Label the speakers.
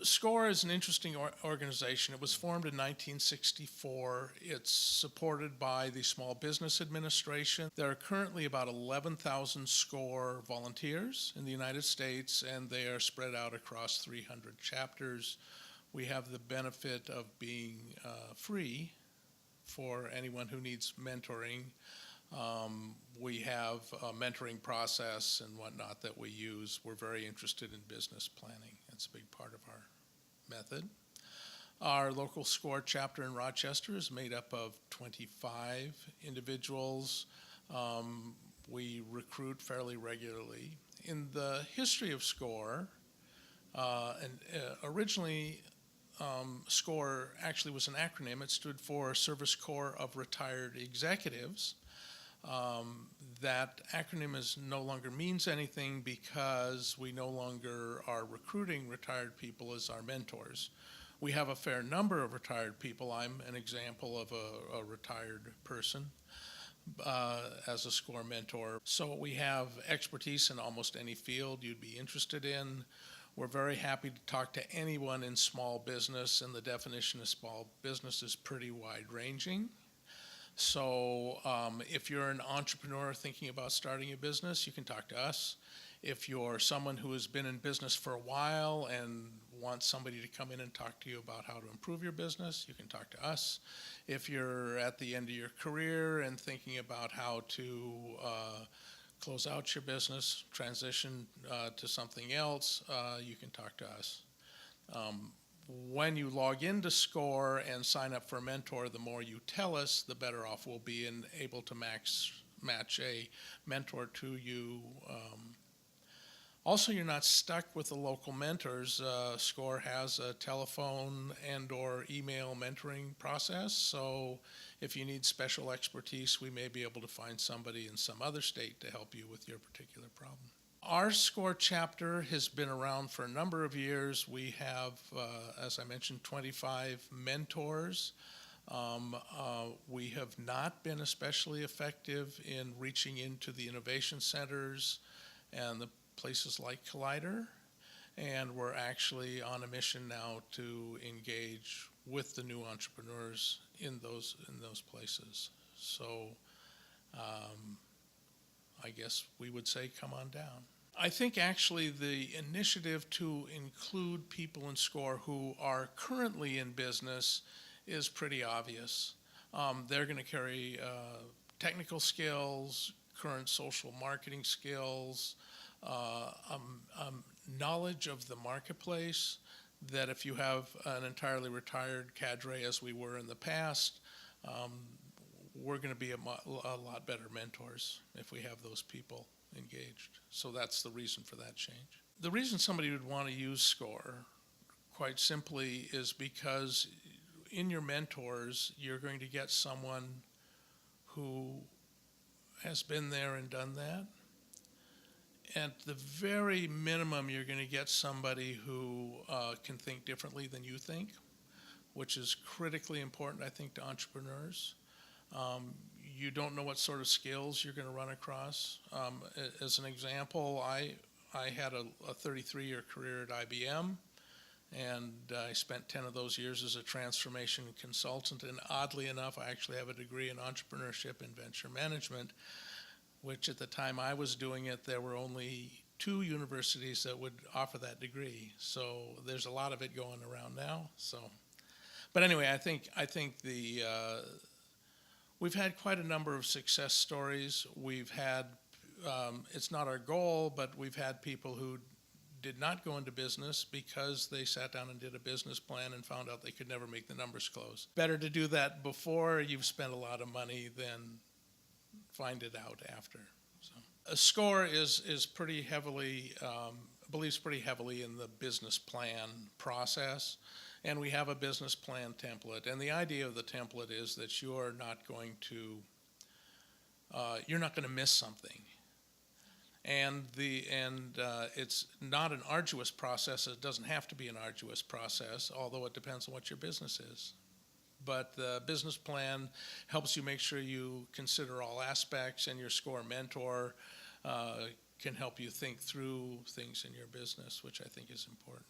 Speaker 1: SCORE is an interesting organization. It was formed in 1964. It's supported by the Small Business Administration. There are currently about 11,000 SCORE volunteers in the United States, and they are spread out across 300 chapters. We have the benefit of being free for anyone who needs mentoring. We have a mentoring process and whatnot that we use. We're very interested in business planning. It's a big part of our method. Our local SCORE chapter in Rochester is made up of 25 individuals. We recruit fairly regularly. In the history of SCORE, originally SCORE actually was an acronym. It stood for Service Corps of Retired Executives. That acronym no longer means anything because we no longer are recruiting retired people as our mentors. We have a fair number of retired people. I'm an example of a retired person as a SCORE mentor. So we have expertise in almost any field you'd be interested in. We're very happy to talk to anyone in small business, and the definition of small business is pretty wide-ranging. So if you're an entrepreneur thinking about starting a business, you can talk to us. If you're someone who has been in business for a while and wants somebody to come in and talk to you about how to improve your business, you can talk to us. If you're at the end of your career and thinking about how to close out your business, transition to something else, you can talk to us. When you log into SCORE and sign up for a mentor, the more you tell us, the better off we'll be and able to match a mentor to you. Also, you're not stuck with the local mentors. SCORE has a telephone and or email mentoring process, so if you need special expertise, we may be able to find somebody in some other state to help you with your particular problem. Our SCORE chapter has been around for a number of years. We have, as I mentioned, 25 mentors. We have not been especially effective in reaching into the innovation centers and the places like Collider, and we're actually on a mission now to engage with the new entrepreneurs in those places. So I guess we would say come on down. I think actually the initiative to include people in SCORE who are currently in business is pretty obvious. They're going to carry technical skills, current social marketing skills, knowledge of the marketplace, that if you have an entirely retired cadre as we were in the past, we're going to be a lot better mentors if we have those people engaged. So that's the reason for that change. The reason somebody would want to use SCORE, quite simply, is because in your mentors, you're going to get someone who has been there and done that. At the very minimum, you're going to get somebody who can think differently than you think, which is critically important, I think, to entrepreneurs. You don't know what sort of skills you're going to run across. As an example, I had a 33-year career at IBM, and I spent 10 of those years as a transformation consultant, and oddly enough, I actually have a degree in Entrepreneurship and Venture Management, which at the time I was doing it, there were only 2 universities that would offer that degree. So there's a lot of it going around now. So, but anyway, I think we've had quite a number of success stories. We've had, it's not our goal, but we've had people who did not go into business because they sat down and did a business plan and found out they could never make the numbers close. Better to do that before you've spent a lot of money than find it out after. So, SCORE is pretty heavily, believes pretty heavily in the business plan process. And we have a business plan template. And the idea of the template is that you're not going to miss something. And it's not an arduous process. It doesn't have to be an arduous process, although it depends on what your business is. But the business plan helps you make sure you consider all aspects, and your SCORE mentor can help you think through things in your business, which I think is important.